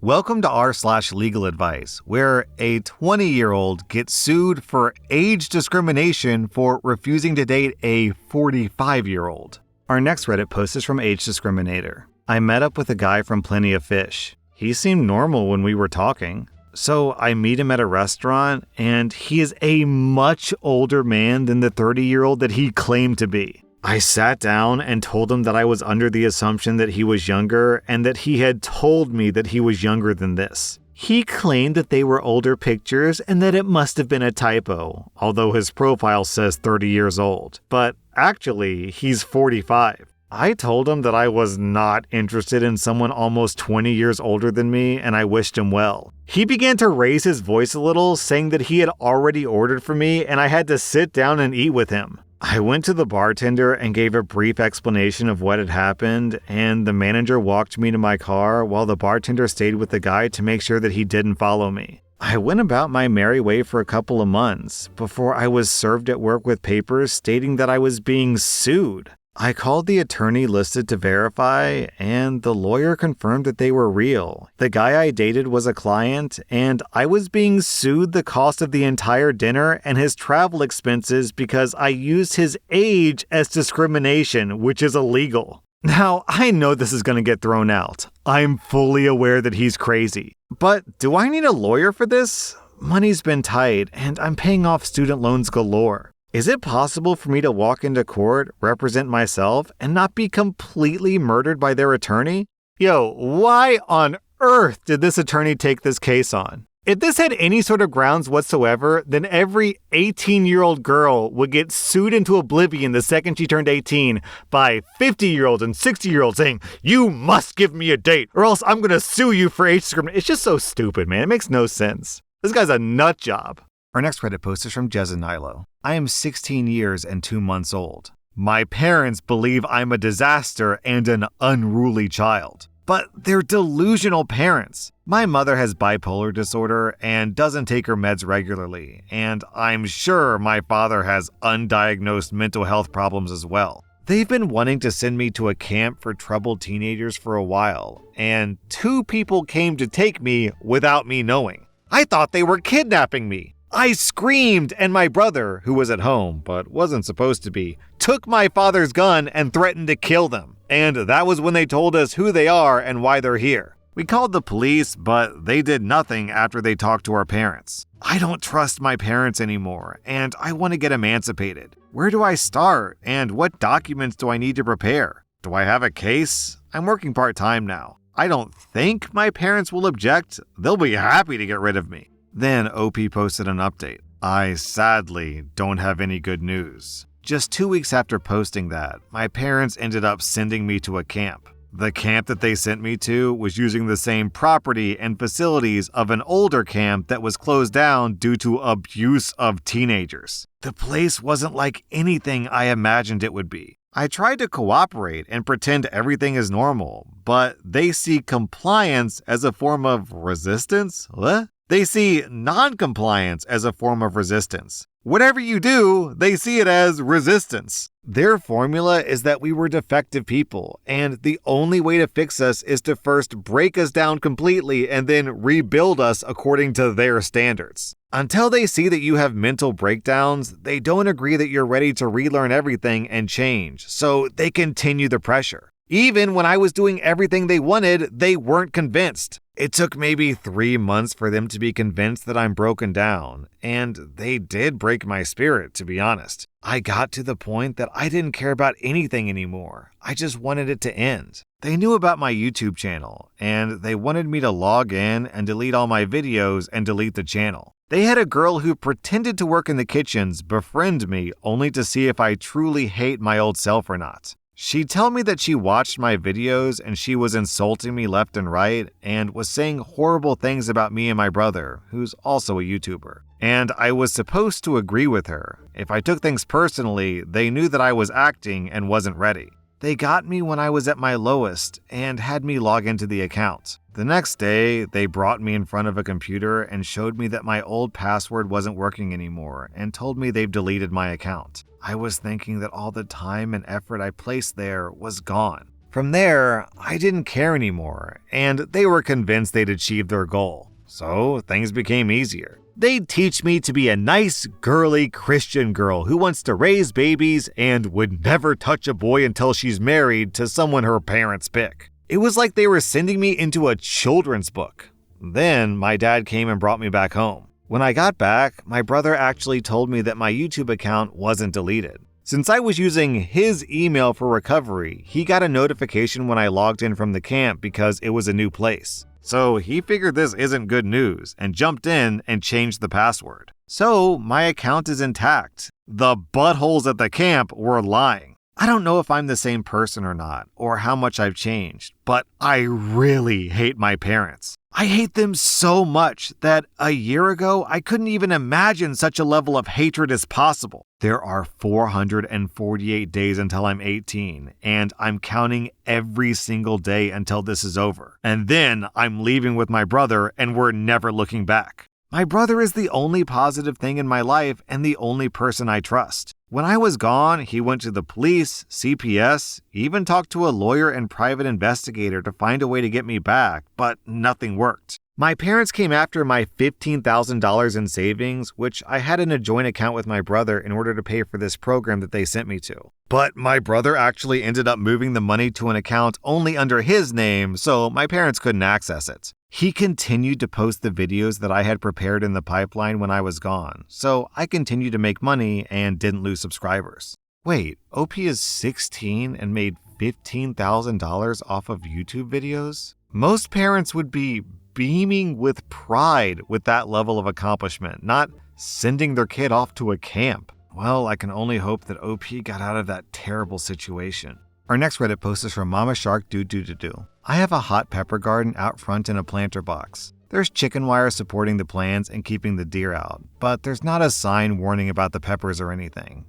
Welcome to rSlash where a 20-year-old gets sued for age discrimination for refusing to date a 45-year-old. Our next Reddit post is from Age Discriminator. I met up with a guy from Plenty of Fish. He seemed normal when we were talking. So I meet him at a restaurant, and he is a much older man than the 30-year-old that he claimed to be. I sat down and told him that I was under the assumption that he was younger and that he had told me that he was younger than this. He claimed that they were older pictures and that it must have been a typo, although his profile says 30 years old. But actually, he's 45. I told him that I was not interested in someone almost 20 years older than me, and I wished him well. He began to raise his voice a little, saying that he had already ordered for me and I had to sit down and eat with him. I went to the bartender and gave a brief explanation of what had happened, and the manager walked me to my car while the bartender stayed with the guy to make sure that he didn't follow me. I went about my merry way for a couple of months before I was served at work with papers stating that I was being sued. I called the attorney listed to verify, and the lawyer confirmed that they were real. The guy I dated was a client, and I was being sued the cost of the entire dinner and his travel expenses because I used his age as discrimination, which is illegal. Now, I know this is going to get thrown out. I'm fully aware that he's crazy. But do I need a lawyer for this? Money's been tight, and I'm paying off student loans galore. Is it possible for me to walk into court, represent myself, and not be completely murdered by their attorney? Yo, why on earth did this attorney take this case on? If this had any sort of grounds whatsoever, then every 18-year-old girl would get sued into oblivion the second she turned 18 by 50-year-olds and 60-year-olds saying, "You must give me a date, or else I'm going to sue you for age discrimination." It's just so stupid, man. It makes no sense. This guy's a nut job. Our next Reddit post is from Jez and Nilo. I am 16 years and 2 months old. My parents believe I'm a disaster and an unruly child. But they're delusional parents. My mother has bipolar disorder and doesn't take her meds regularly, and I'm sure my father has undiagnosed mental health problems as well. They've been wanting to send me to a camp for troubled teenagers for a while, and 2 people came to take me without me knowing. I thought they were kidnapping me. I screamed, and my brother, who was at home but wasn't supposed to be, took my father's gun and threatened to kill them. And that was when they told us who they are and why they're here. We called the police, but they did nothing after they talked to our parents. I don't trust my parents anymore, and I want to get emancipated. Where do I start, and what documents do I need to prepare? Do I have a case? I'm working part-time now. I don't think my parents will object. They'll be happy to get rid of me. Then OP posted an update. I sadly don't have any good news. Just 2 weeks after posting that, my parents ended up sending me to a camp. The camp that they sent me to was using the same property and facilities of an older camp that was closed down due to abuse of teenagers. The place wasn't like anything I imagined it would be. I tried to cooperate and pretend everything is normal, but they see compliance as a form of resistance? What? They see non-compliance as a form of resistance. Whatever you do, they see it as resistance. Their formula is that we were defective people, and the only way to fix us is to first break us down completely and then rebuild us according to their standards. Until they see that you have mental breakdowns, they don't agree that you're ready to relearn everything and change, so they continue the pressure. Even when I was doing everything they wanted, they weren't convinced. It took maybe 3 months for them to be convinced that I'm broken down, and they did break my spirit, to be honest. I got to the point that I didn't care about anything anymore. I just wanted it to end. They knew about my YouTube channel, and they wanted me to log in and delete all my videos and delete the channel. They had a girl who pretended to work in the kitchens befriend me only to see if I truly hate my old self or not. She'd tell me that she watched my videos and she was insulting me left and right and was saying horrible things about me and my brother, who's also a YouTuber. And I was supposed to agree with her. If I took things personally, they knew that I was acting and wasn't ready. They got me when I was at my lowest and had me log into the account. The next day, they brought me in front of a computer and showed me that my old password wasn't working anymore and told me they've deleted my account. I was thinking that all the time and effort I placed there was gone. From there, I didn't care anymore, and they were convinced they'd achieved their goal. So things became easier. They'd teach me to be a nice, girly Christian girl who wants to raise babies and would never touch a boy until she's married to someone her parents pick. It was like they were sending me into a children's book. Then my dad came and brought me back home. When I got back, my brother actually told me that my YouTube account wasn't deleted. Since I was using his email for recovery, he got a notification when I logged in from the camp because it was a new place. So he figured this isn't good news and jumped in and changed the password. So my account is intact. The buttholes at the camp were lying. I don't know if I'm the same person or not, or how much I've changed, but I really hate my parents. I hate them so much that a year ago, I couldn't even imagine such a level of hatred as possible. There are 448 days until I'm 18, and I'm counting every single day until this is over. And then I'm leaving with my brother, and we're never looking back. My brother is the only positive thing in my life and the only person I trust. When I was gone, he went to the police, CPS, even talked to a lawyer and private investigator to find a way to get me back, but nothing worked. My parents came after my $15,000 in savings, which I had in a joint account with my brother in order to pay for this program that they sent me to. But my brother actually ended up moving the money to an account only under his name, so my parents couldn't access it. He continued to post the videos that I had prepared in the pipeline when I was gone, so I continued to make money and didn't lose subscribers. Wait, OP is 16 and made $15,000 off of YouTube videos? Most parents would be beaming with pride with that level of accomplishment, not sending their kid off to a camp. Well, I can only hope that OP got out of that terrible situation. Our next Reddit post is from Mama Shark Doo Doo Doo Doo. I have a hot pepper garden out front in a planter box. There's chicken wire supporting the plants and keeping the deer out, but there's not a sign warning about the peppers or anything.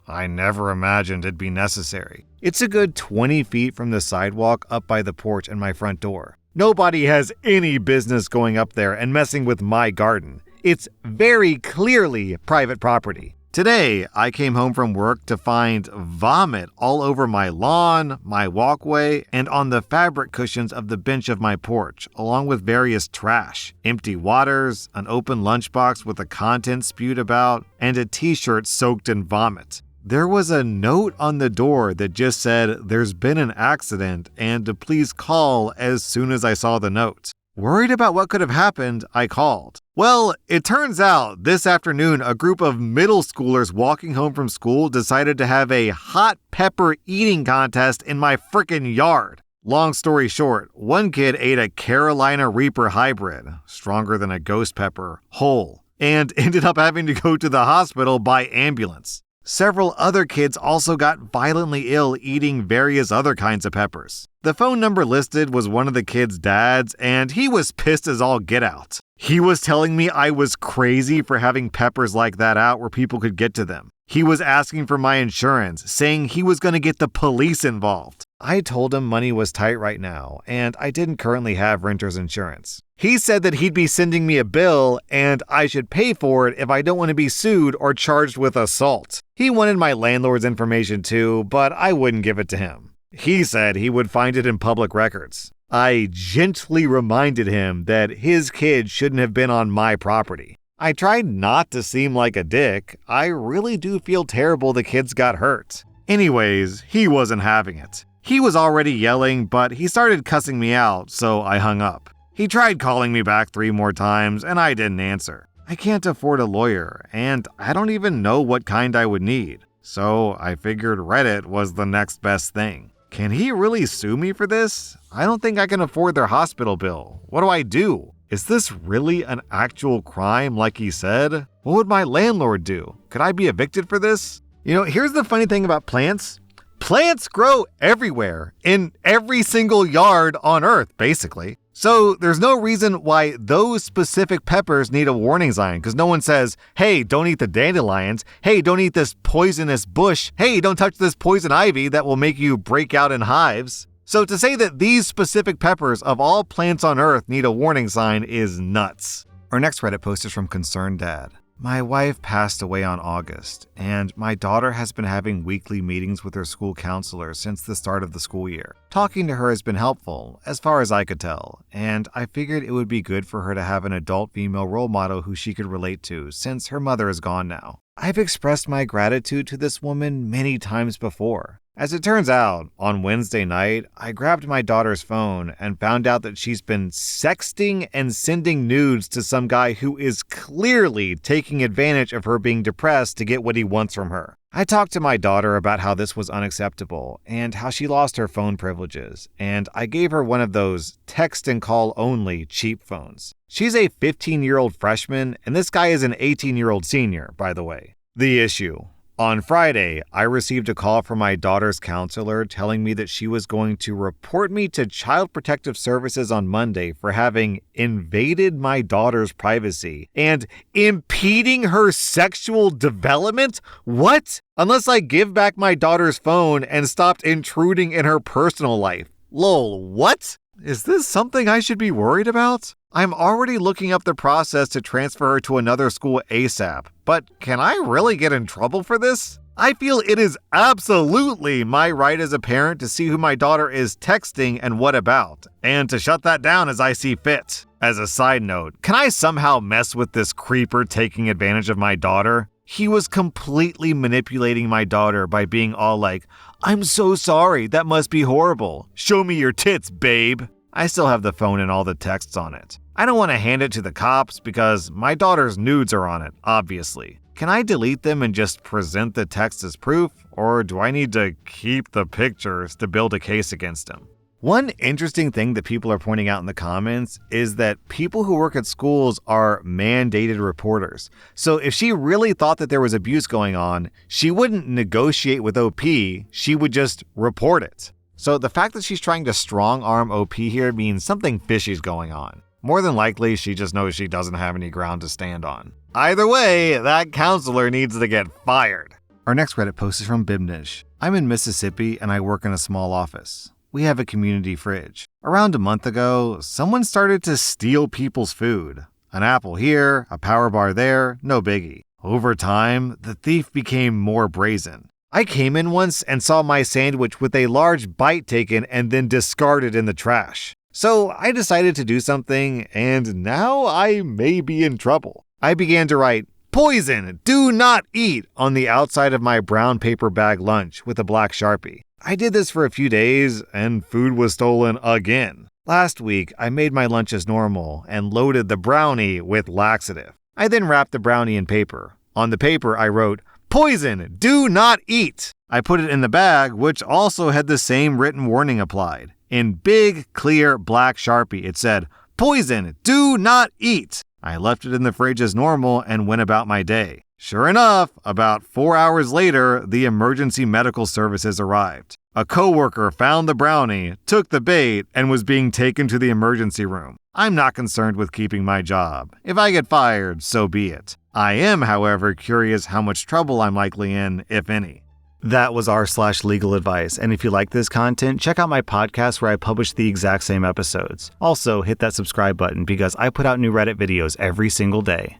I never imagined it'd be necessary. It's a good 20 feet from the sidewalk up by the porch and my front door. Nobody has any business going up there and messing with my garden. It's very clearly private property. Today, I came home from work to find vomit all over my lawn, my walkway, and on the fabric cushions of the bench of my porch, along with various trash, empty waters, an open lunchbox with the contents spewed about, and a t-shirt soaked in vomit. There was a note on the door that just said, "There's been an accident," and to please call as soon as I saw the note. Worried about what could have happened, I called. Well, it turns out this afternoon, a group of middle schoolers walking home from school decided to have a hot pepper eating contest in my frickin' yard. Long story short, one kid ate a Carolina Reaper hybrid, stronger than a ghost pepper, whole, and ended up having to go to the hospital by ambulance. Several other kids also got violently ill eating various other kinds of peppers. The phone number listed was one of the kids' dads, and he was pissed as all get out. He was telling me I was crazy for having peppers like that out where people could get to them. He was asking for my insurance, saying he was going to get the police involved. I told him money was tight right now, and I didn't currently have renter's insurance. He said that he'd be sending me a bill, and I should pay for it if I don't want to be sued or charged with assault. He wanted my landlord's information too, but I wouldn't give it to him. He said he would find it in public records. I gently reminded him that his kid shouldn't have been on my property. I tried not to seem like a dick. I really do feel terrible the kids got hurt. Anyways, he wasn't having it. He was already yelling, but he started cussing me out, so I hung up. He tried calling me back 3 more times, and I didn't answer. I can't afford a lawyer, and I don't even know what kind I would need. So I figured Reddit was the next best thing. Can he really sue me for this? I don't think I can afford their hospital bill. What do I do? Is this really an actual crime like he said? What would my landlord do? Could I be evicted for this? You know, here's the funny thing about plants. Plants grow everywhere, in every single yard on Earth, basically. So there's no reason why those specific peppers need a warning sign, because no one says, hey, don't eat the dandelions. Hey, don't eat this poisonous bush. Hey, don't touch this poison ivy that will make you break out in hives. So to say that these specific peppers of all plants on Earth need a warning sign is nuts. Our next Reddit post is from Concerned Dad. My wife passed away on August, and my daughter has been having weekly meetings with her school counselor since the start of the school year. Talking to her has been helpful, as far as I could tell, and I figured it would be good for her to have an adult female role model who she could relate to, since her mother is gone now. I've expressed my gratitude to this woman many times before. As it turns out, on Wednesday night, I grabbed my daughter's phone and found out that she's been sexting and sending nudes to some guy who is clearly taking advantage of her being depressed to get what he wants from her. I talked to my daughter about how this was unacceptable and how she lost her phone privileges, and I gave her one of those text and call only cheap phones. She's a 15-year-old freshman, and this guy is an 18-year-old senior, by the way. The issue. On Friday, I received a call from my daughter's counselor telling me that she was going to report me to Child Protective Services on Monday for having invaded my daughter's privacy and impeding her sexual development? What? Unless I give back my daughter's phone and stopped intruding in her personal life. Lol, what? Is this something I should be worried about? I'm already looking up the process to transfer her to another school ASAP, but can I really get in trouble for this? I feel it is absolutely my right as a parent to see who my daughter is texting and what about, and to shut that down as I see fit. As a side note, can I somehow mess with this creeper taking advantage of my daughter? He was completely manipulating my daughter by being all like, "I'm so sorry, that must be horrible. Show me your tits, babe." I still have the phone and all the texts on it. I don't want to hand it to the cops because my daughter's nudes are on it, obviously. Can I delete them and just present the text as proof, or do I need to keep the pictures to build a case against him? One interesting thing that people are pointing out in the comments is that people who work at schools are mandated reporters. So if she really thought that there was abuse going on, she wouldn't negotiate with OP, she would just report it. So the fact that she's trying to strong-arm OP here means something fishy's going on. More than likely, she just knows she doesn't have any ground to stand on. Either way, that counselor needs to get fired. Our next Reddit post is from Bibnish. I'm in Mississippi and I work in a small office. We have a community fridge. Around a month ago, someone started to steal people's food. An apple here, a power bar there, no biggie. Over time, the thief became more brazen. I came in once and saw my sandwich with a large bite taken and then discarded in the trash. So I decided to do something, and now I may be in trouble. I began to write, "Poison, do not eat," on the outside of my brown paper bag lunch with a black Sharpie. I did this for a few days, and food was stolen again. Last week, I made my lunch as normal and loaded the brownie with laxative. I then wrapped the brownie in paper. On the paper, I wrote, "Poison, do not eat." I put it in the bag, which also had the same written warning applied. In big, clear, black Sharpie, it said, "Poison, do not eat." I left it in the fridge as normal and went about my day. Sure enough, about 4 hours later, the emergency medical services arrived. A coworker found the brownie, took the bait, and was being taken to the emergency room. I'm not concerned with keeping my job. If I get fired, so be it. I am, however, curious how much trouble I'm likely in, if any. That was rSlash and if you like this content, check out my podcast where I publish the exact same episodes. Also, hit that subscribe button because I put out new Reddit videos every single day.